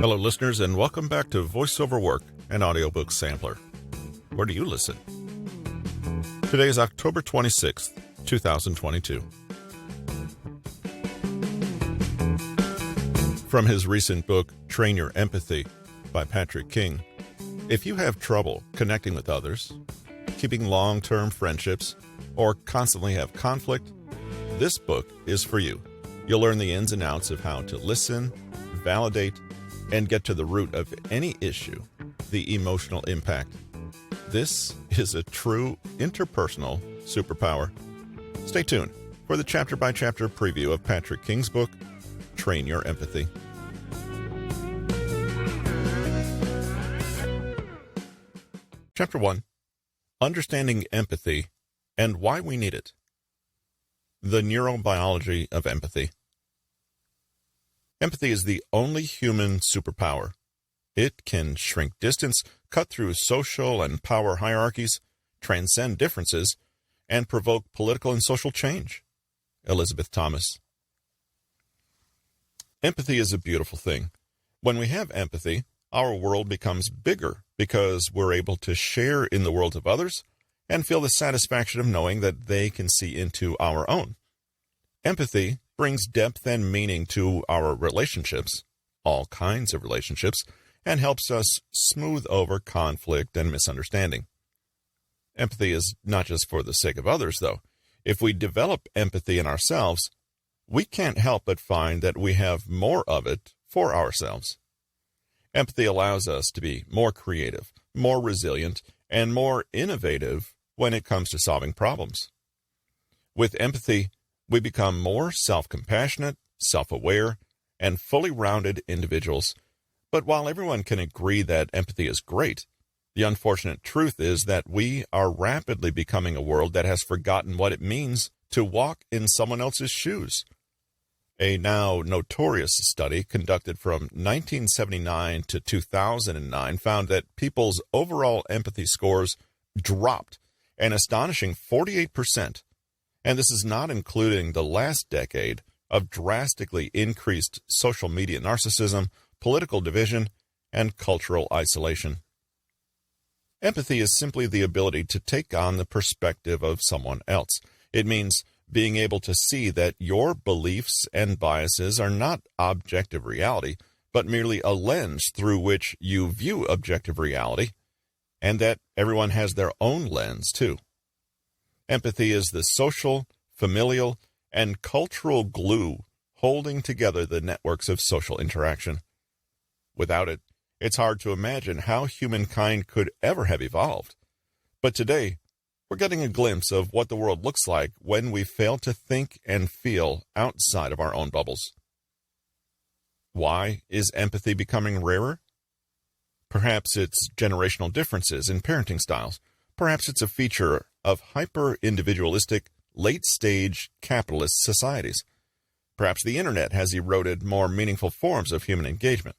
Hello, listeners, and welcome back to VoiceOver Work, an audiobook sampler. Where do you listen? Today is October 26th, 2022. From his recent book, Train Your Empathy, by Patrick King, if you have trouble connecting with others, keeping long-term friendships, or constantly have conflict, this book is for you. You'll learn the ins and outs of how to listen, validate, and get to the root of any issue, the emotional impact. This is a true interpersonal superpower. Stay tuned for the chapter-by-chapter preview of Patrick King's book, Train Your Empathy. Chapter 1. Understanding Empathy and Why We Need It. The Neurobiology of Empathy. Empathy is the only human superpower. It can shrink distance, cut through social and power hierarchies, transcend differences, and provoke political and social change. Elizabeth Thomas. Empathy is a beautiful thing. When we have empathy, our world becomes bigger because we're able to share in the world of others and feel the satisfaction of knowing that they can see into our own. Empathy brings depth and meaning to our relationships, all kinds of relationships, and helps us smooth over conflict and misunderstanding. Empathy is not just for the sake of others, though. If we develop empathy in ourselves, we can't help but find that we have more of it for ourselves. Empathy allows us to be more creative, more resilient, and more innovative when it comes to solving problems. With empathy, we become more self-compassionate, self-aware, and fully rounded individuals. But while everyone can agree that empathy is great, the unfortunate truth is that we are rapidly becoming a world that has forgotten what it means to walk in someone else's shoes. A now notorious study conducted from 1979 to 2009 found that people's overall empathy scores dropped an astonishing 48%. And this is not including the last decade of drastically increased social media narcissism, political division, and cultural isolation. Empathy is simply the ability to take on the perspective of someone else. It means being able to see that your beliefs and biases are not objective reality, but merely a lens through which you view objective reality, and that everyone has their own lens too. Empathy is the social, familial, and cultural glue holding together the networks of social interaction. Without it, it's hard to imagine how humankind could ever have evolved. But today, we're getting a glimpse of what the world looks like when we fail to think and feel outside of our own bubbles. Why is empathy becoming rarer? Perhaps it's generational differences in parenting styles. Perhaps it's a feature of hyper-individualistic, late-stage capitalist societies. Perhaps the internet has eroded more meaningful forms of human engagement.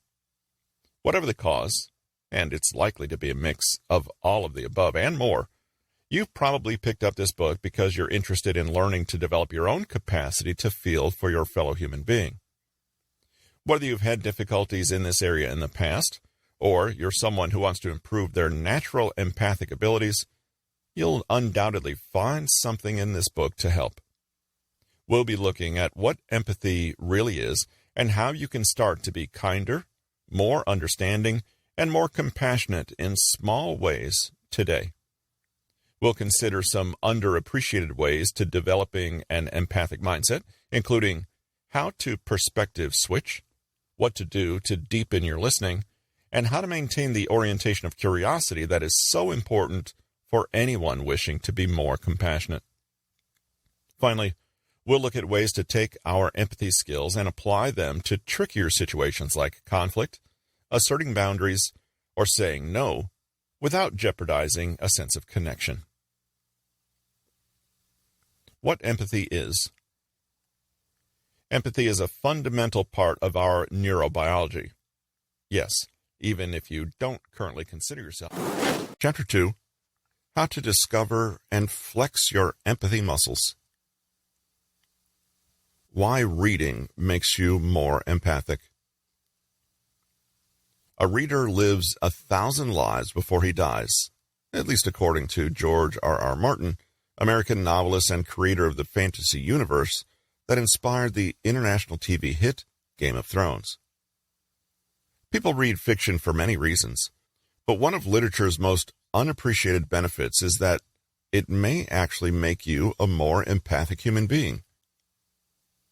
Whatever the cause, and it's likely to be a mix of all of the above and more, you've probably picked up this book because you're interested in learning to develop your own capacity to feel for your fellow human being. Whether you've had difficulties in this area in the past, or you're someone who wants to improve their natural empathic abilities, you'll undoubtedly find something in this book to help. We'll be looking at what empathy really is and how you can start to be kinder, more understanding, and more compassionate in small ways today. We'll consider some underappreciated ways to developing an empathic mindset, including how to perspective switch, what to do to deepen your listening, and how to maintain the orientation of curiosity that is so important for anyone wishing to be more compassionate. Finally, we'll look at ways to take our empathy skills and apply them to trickier situations like conflict, asserting boundaries, or saying no without jeopardizing a sense of connection. What empathy is. Empathy is a fundamental part of our neurobiology. Yes, even if you don't currently consider yourself. Chapter 2. How to discover and flex your empathy muscles. Why reading makes you more empathic. A reader lives 1,000 lives before he dies, at least according to George R.R. Martin, American novelist and creator of the fantasy universe that inspired the international TV hit Game of Thrones. People read fiction for many reasons, but one of literature's most unappreciated benefits is that it may actually make you a more empathic human being.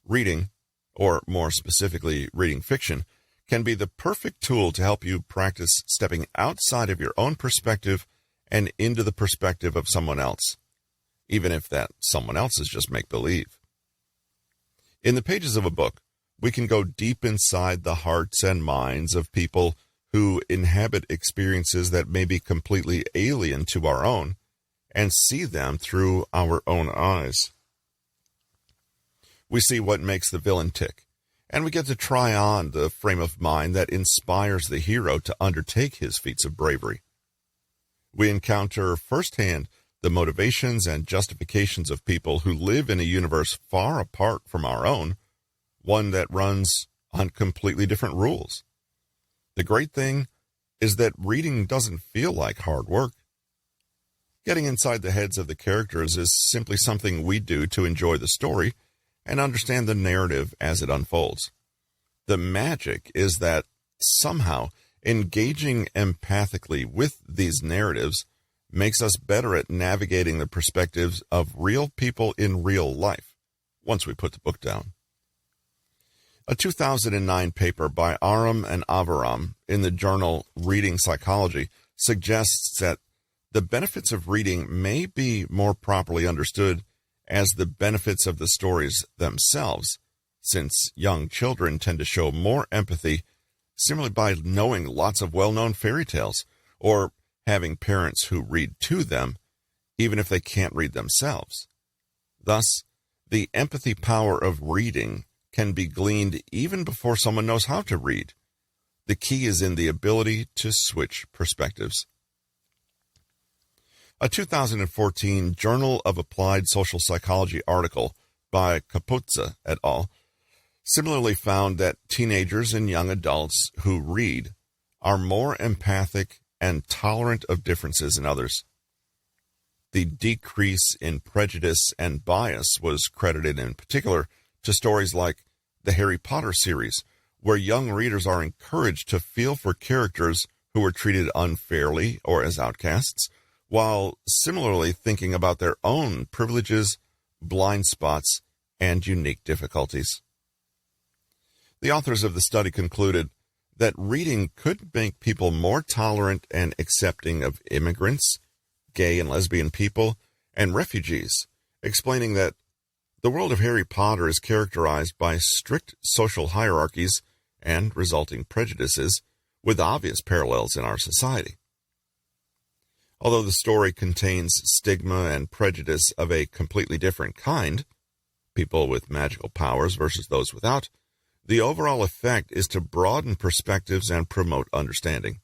Reading, or more specifically, reading fiction, can be the perfect tool to help you practice stepping outside of your own perspective and into the perspective of someone else, even if that someone else is just make-believe. In the pages of a book, we can go deep inside the hearts and minds of people who inhabit experiences that may be completely alien to our own and see them through our own eyes. We see what makes the villain tick, and we get to try on the frame of mind that inspires the hero to undertake his feats of bravery. We encounter firsthand the motivations and justifications of people who live in a universe far apart from our own, one that runs on completely different rules. The great thing is that reading doesn't feel like hard work. Getting inside the heads of the characters is simply something we do to enjoy the story and understand the narrative as it unfolds. The magic is that somehow engaging empathically with these narratives makes us better at navigating the perspectives of real people in real life once we put the book down. A 2009 paper by Aram and Avaram in the journal Reading Psychology suggests that the benefits of reading may be more properly understood as the benefits of the stories themselves, since young children tend to show more empathy simply by knowing lots of well-known fairy tales or having parents who read to them, even if they can't read themselves. Thus, the empathy power of reading can be gleaned even before someone knows how to read. The key is in the ability to switch perspectives. A 2014 Journal of Applied Social Psychology article by Capuzza et al. Similarly found that teenagers and young adults who read are more empathic and tolerant of differences in others. The decrease in prejudice and bias was credited in particular to stories like the Harry Potter series, where young readers are encouraged to feel for characters who were treated unfairly or as outcasts, while similarly thinking about their own privileges, blind spots, and unique difficulties. The authors of the study concluded that reading could make people more tolerant and accepting of immigrants, gay and lesbian people, and refugees, explaining that the world of Harry Potter is characterized by strict social hierarchies and resulting prejudices with obvious parallels in our society. Although the story contains stigma and prejudice of a completely different kind, people with magical powers versus those without, the overall effect is to broaden perspectives and promote understanding.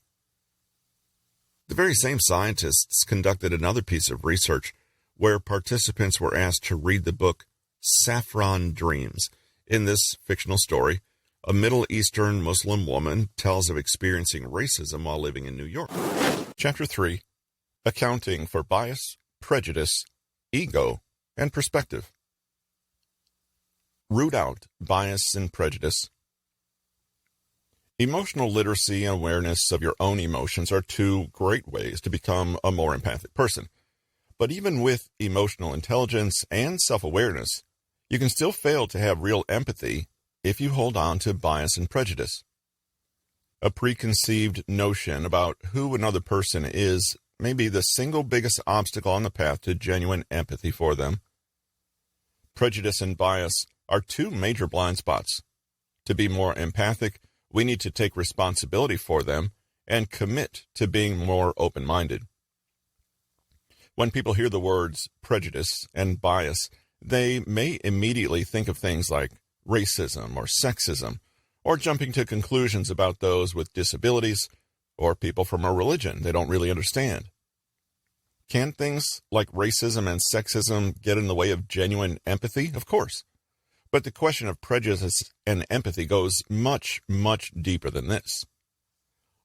The very same scientists conducted another piece of research where participants were asked to read the book Saffron Dreams. In this fictional story, a Middle Eastern Muslim woman tells of experiencing racism while living in New York. Chapter 3. Accounting for Bias, Prejudice, Ego, and Perspective. Root out bias and prejudice. Emotional literacy and awareness of your own emotions are two great ways to become a more empathic person. But even with emotional intelligence and self-awareness, you can still fail to have real empathy if you hold on to bias and prejudice. A preconceived notion about who another person is may be the single biggest obstacle on the path to genuine empathy for them. Prejudice and bias are two major blind spots. To be more empathic, we need to take responsibility for them and commit to being more open-minded. When people hear the words prejudice and bias, they may immediately think of things like racism or sexism, or jumping to conclusions about those with disabilities or people from a religion they don't really understand. Can things like racism and sexism get in the way of genuine empathy? Of course. But the question of prejudice and empathy goes much, much deeper than this.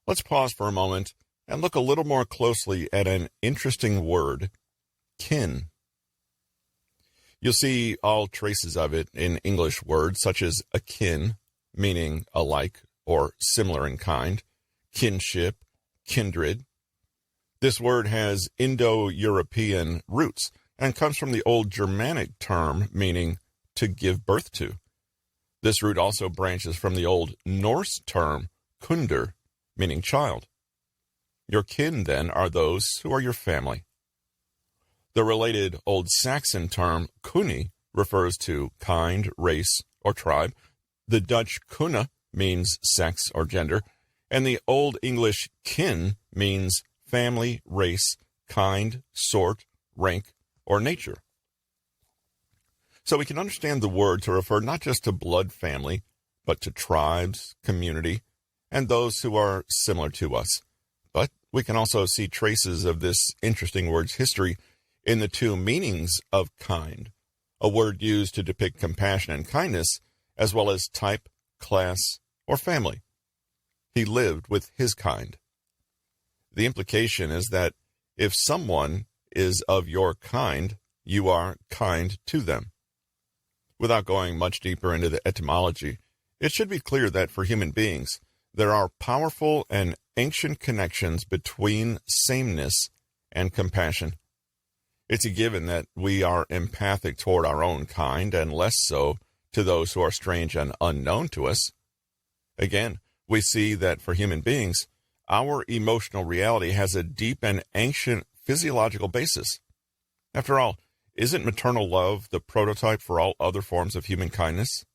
Let's pause for a moment and look a little more closely at an interesting word, kin. You'll see all traces of it in English words such as akin, meaning alike or similar in kind, kinship, kindred. This word has Indo-European roots and comes from the old Germanic term meaning to give birth to. This root also branches from the old Norse term kunder, meaning child. Your kin, then, are those who are your family. The related Old Saxon term kuni refers to kind, race, or tribe. The Dutch kuna means sex or gender, and the Old English kin means family, race, kind, sort, rank, or nature. So we can understand the word to refer not just to blood family, but to tribes, community, and those who are similar to us. But we can also see traces of this interesting word's history in the two meanings of kind, a word used to depict compassion and kindness, as well as type, class, or family. He lived with his kind. The implication is that if someone is of your kind, you are kind to them. Without going much deeper into the etymology, it should be clear that for human beings, there are powerful and ancient connections between sameness and compassion. It's a given that we are empathic toward our own kind and less so to those who are strange and unknown to us. Again, we see that for human beings, our emotional reality has a deep and ancient physiological basis. After all, isn't maternal love the prototype for all other forms of human kindness?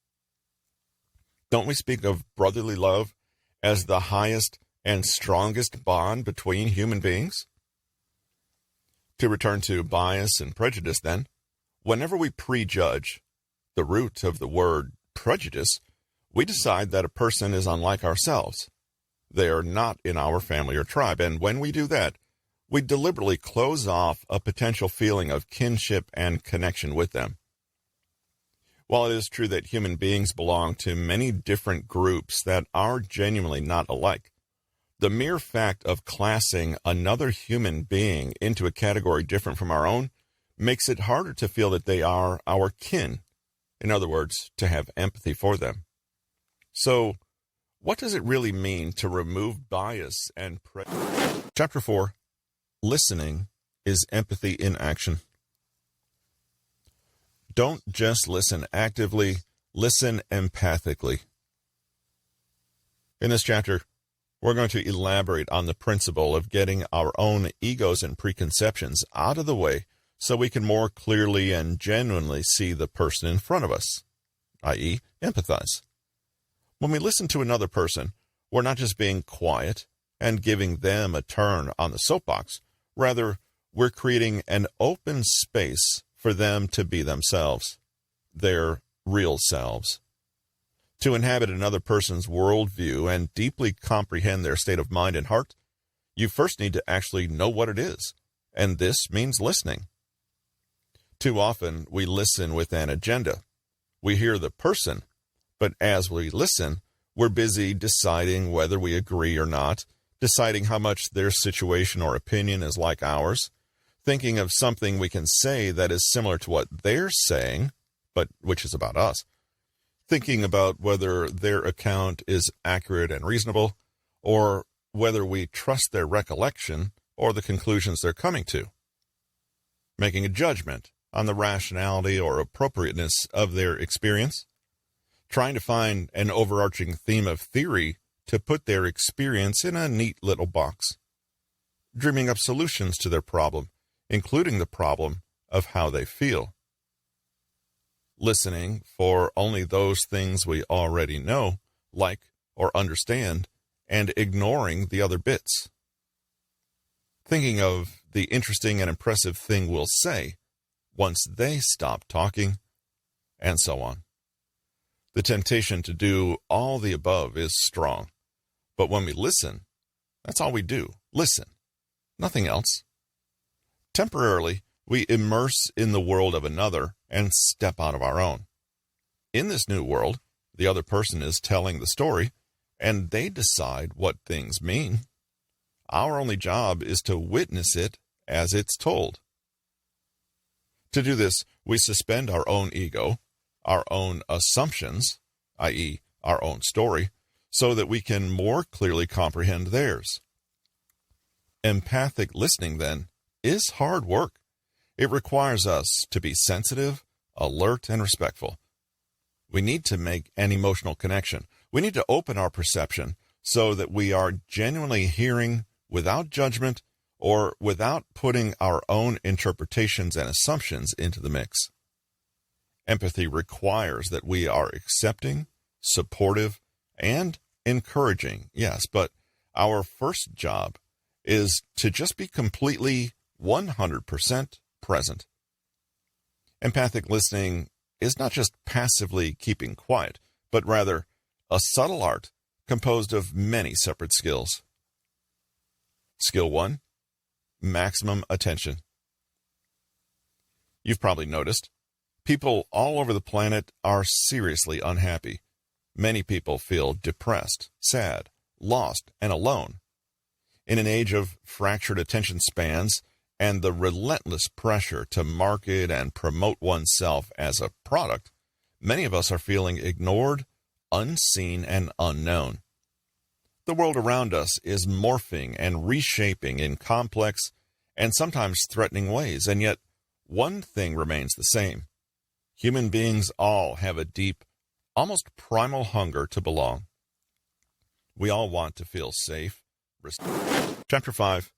Don't we speak of brotherly love as the highest and strongest bond between human beings? To return to bias and prejudice, then, whenever we prejudge, the root of the word prejudice, we decide that a person is unlike ourselves. They are not in our family or tribe, and when we do that, we deliberately close off a potential feeling of kinship and connection with them. While it is true that human beings belong to many different groups that are genuinely not alike, the mere fact of classing another human being into a category different from our own makes it harder to feel that they are our kin. In other words, to have empathy for them. So, what does it really mean to remove bias and prejudice? Chapter 4. Listening is empathy in action. Don't just listen actively, listen empathically. In this chapter, we're going to elaborate on the principle of getting our own egos and preconceptions out of the way so we can more clearly and genuinely see the person in front of us, i.e., empathize. When we listen to another person, we're not just being quiet and giving them a turn on the soapbox. Rather, we're creating an open space for them to be themselves, their real selves. To inhabit another person's worldview and deeply comprehend their state of mind and heart, you first need to actually know what it is, and this means listening. Too often, we listen with an agenda. We hear the person, but as we listen, we're busy deciding whether we agree or not, deciding how much their situation or opinion is like ours, thinking of something we can say that is similar to what they're saying, but which is about us, thinking about whether their account is accurate and reasonable, or whether we trust their recollection or the conclusions they're coming to, making a judgment on the rationality or appropriateness of their experience, trying to find an overarching theme of theory to put their experience in a neat little box, dreaming up solutions to their problem, including the problem of how they feel. Listening for only those things we already know, like, or understand, and ignoring the other bits. Thinking of the interesting and impressive thing we'll say once they stop talking, and so on. The temptation to do all the above is strong. But when we listen, that's all we do. Listen. Nothing else. Temporarily, we immerse in the world of another and step out of our own. In this new world, the other person is telling the story, and they decide what things mean. Our only job is to witness it as it's told. To do this, we suspend our own ego, our own assumptions, i.e., our own story, so that we can more clearly comprehend theirs. Empathic listening, then, is hard work. It requires us to be sensitive, alert, and respectful. We need to make an emotional connection. We need to open our perception so that we are genuinely hearing without judgment or without putting our own interpretations and assumptions into the mix. Empathy requires that we are accepting, supportive, and encouraging, yes, but our first job is to just be completely 100% present. Empathic listening is not just passively keeping quiet, but rather a subtle art composed of many separate skills. Skill 1, maximum attention. You've probably noticed, people all over the planet are seriously unhappy. Many people feel depressed, sad, lost, and alone. In an age of fractured attention spans and the relentless pressure to market and promote oneself as a product, many of us are feeling ignored, unseen, and unknown. The world around us is morphing and reshaping in complex and sometimes threatening ways, and yet one thing remains the same. Human beings all have a deep, almost primal hunger to belong. We all want to feel safe. Chapter 5.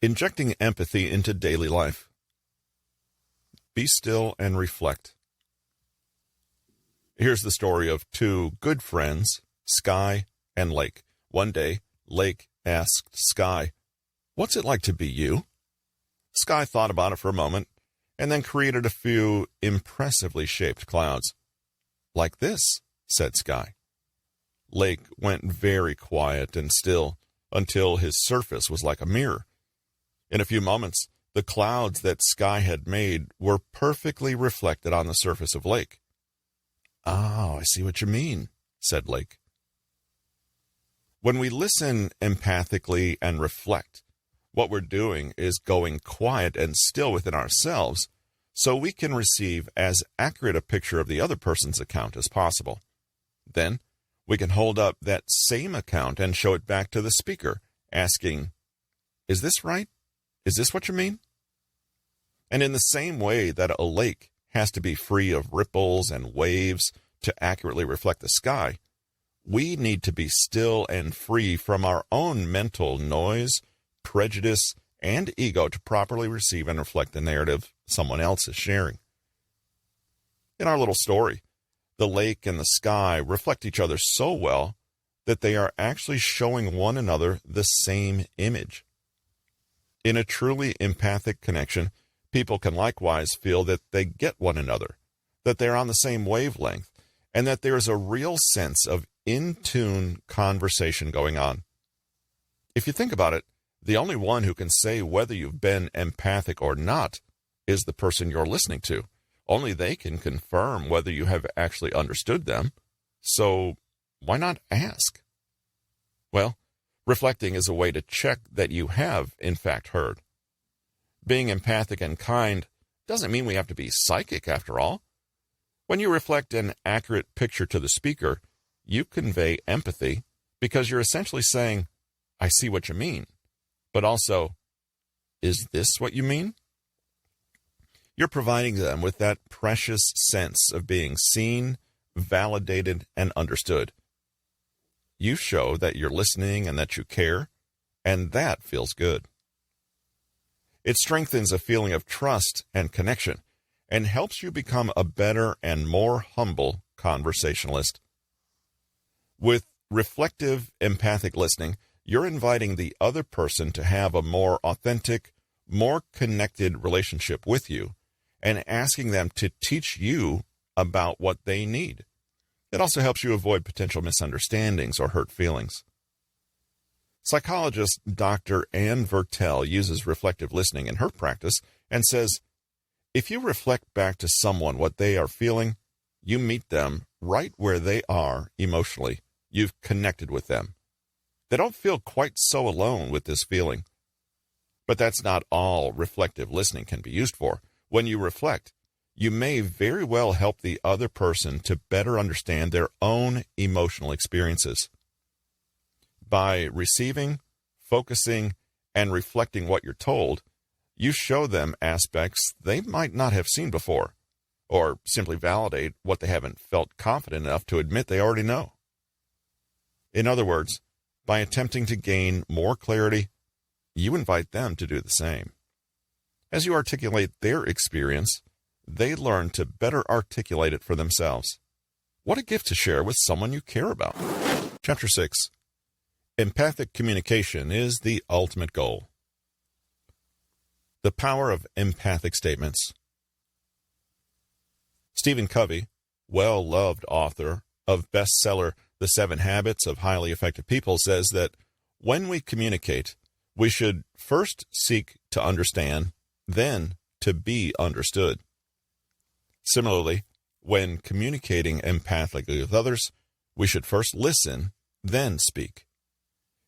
Injecting empathy into daily life. Be still and reflect. Here's the story of two good friends, Sky and Lake. One day, Lake asked Sky, "What's it like to be you?" Sky thought about it for a moment, and then created a few impressively shaped clouds. "Like this," said Sky. Lake went very quiet and still, until his surface was like a mirror. In a few moments, the clouds that Sky had made were perfectly reflected on the surface of Lake. "Oh, I see what you mean," said Lake. When we listen empathically and reflect, what we're doing is going quiet and still within ourselves so we can receive as accurate a picture of the other person's account as possible. Then, we can hold up that same account and show it back to the speaker, asking, "Is this right? Is this what you mean?" And in the same way that a lake has to be free of ripples and waves to accurately reflect the sky, we need to be still and free from our own mental noise, prejudice, and ego to properly receive and reflect the narrative someone else is sharing. In our little story, the lake and the sky reflect each other so well that they are actually showing one another the same image. In a truly empathic connection, people can likewise feel that they get one another, that they're on the same wavelength, and that there is a real sense of in-tune conversation going on. If you think about it, the only one who can say whether you've been empathic or not is the person you're listening to. Only they can confirm whether you have actually understood them. So why not ask? Well, reflecting is a way to check that you have, in fact, heard. Being empathic and kind doesn't mean we have to be psychic, after all. When you reflect an accurate picture to the speaker, you convey empathy because you're essentially saying, "I see what you mean," but also, "Is this what you mean?" You're providing them with that precious sense of being seen, validated, and understood. You show that you're listening and that you care, and that feels good. It strengthens a feeling of trust and connection, and helps you become a better and more humble conversationalist. With reflective, empathic listening, you're inviting the other person to have a more authentic, more connected relationship with you, and asking them to teach you about what they need. It also helps you avoid potential misunderstandings or hurt feelings. Psychologist Dr. Ann Vertel uses reflective listening in her practice and says, if you reflect back to someone what they are feeling, you meet them right where they are emotionally. you've connected with them. They don't feel quite so alone with this feeling. But that's not all reflective listening can be used for. When you reflect, you may very well help the other person to better understand their own emotional experiences. By receiving, focusing, and reflecting what you're told, you show them aspects they might not have seen before, or simply validate what they haven't felt confident enough to admit they already know. In other words, by attempting to gain more clarity, you invite them to do the same. As you articulate their experience, they learn to better articulate it for themselves. What a gift to share with someone you care about. Chapter 6. Empathic communication is the ultimate goal. The power of empathic statements. Stephen Covey, well-loved author of bestseller The 7 Habits of Highly Effective People, says that when we communicate, we should first seek to understand, then to be understood. Similarly, when communicating empathically with others, we should first listen, then speak.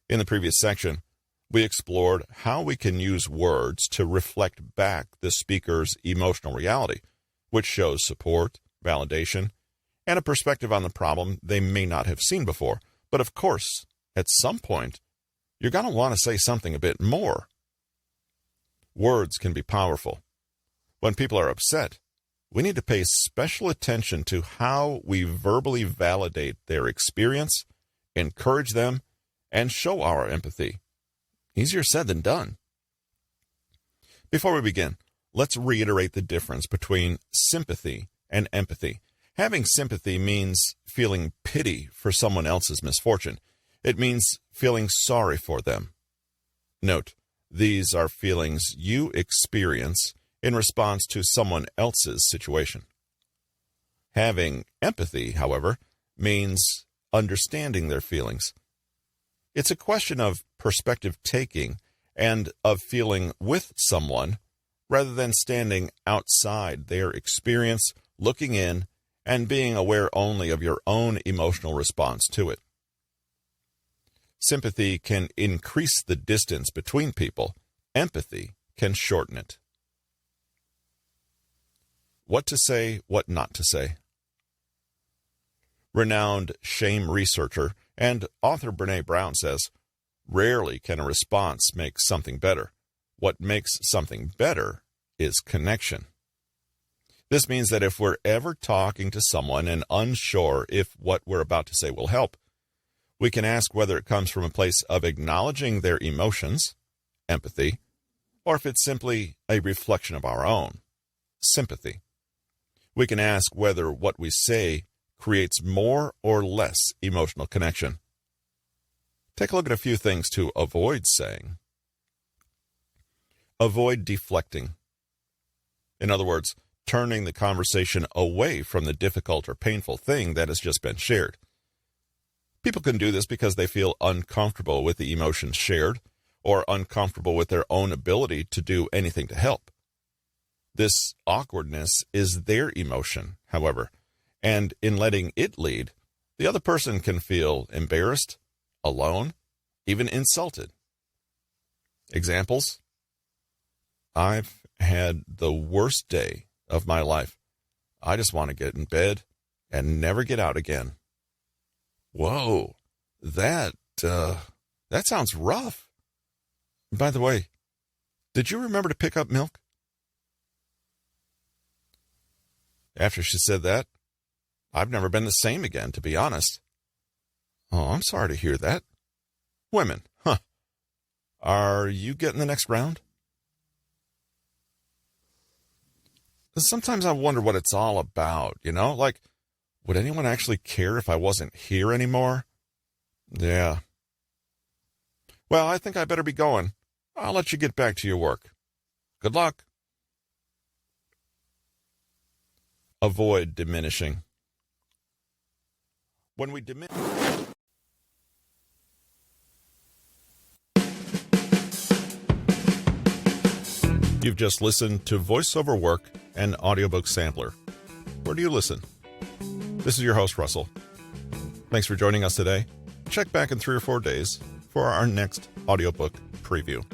In the previous section, we explored how we can use words to reflect back the speaker's emotional reality, which shows support, validation, and a perspective on the problem they may not have seen before. But of course, at some point, you're going to want to say something a bit more. Words can be powerful. When people are upset, we need to pay special attention to how we verbally validate their experience, encourage them, and show our empathy. Easier said than done. Before we begin, let's reiterate the difference between sympathy and empathy. Having sympathy means feeling pity for someone else's misfortune. It means feeling sorry for them. Note, these are feelings you experience in response to someone else's situation. Having empathy, however, means understanding their feelings. It's a question of perspective taking and of feeling with someone rather than standing outside their experience, looking in, and being aware only of your own emotional response to it. Sympathy can increase the distance between people. Empathy can shorten it. What to say, what not to say. Renowned shame researcher and author Brené Brown says, "Rarely can a response make something better. What makes something better is connection." This means that if we're ever talking to someone and unsure if what we're about to say will help, we can ask whether it comes from a place of acknowledging their emotions, empathy, or if it's simply a reflection of our own, sympathy. We can ask whether what we say creates more or less emotional connection. Take a look at a few things to avoid saying. Avoid deflecting. In other words, turning the conversation away from the difficult or painful thing that has just been shared. People can do this because they feel uncomfortable with the emotions shared or uncomfortable with their own ability to do anything to help. This awkwardness is their emotion, however, and in letting it lead, the other person can feel embarrassed, alone, even insulted. Examples? I've had the worst day of my life. I just want to get in bed and never get out again. Whoa, that sounds rough. By the way, did you remember to pick up milk? After she said that, I've never been the same again, to be honest. Oh, I'm sorry to hear that. Women, huh? Are you getting the next round? Sometimes I wonder what it's all about, like, would anyone actually care if I wasn't here anymore? Yeah. Well, I think I better be going. I'll let you get back to your work. Good luck. Avoid diminishing. When we diminish... You've just listened to Voiceover Work and Audiobook Sampler. Where do you listen? This is your host, Russell. Thanks for joining us today. Check back in 3 or 4 days for our next audiobook preview.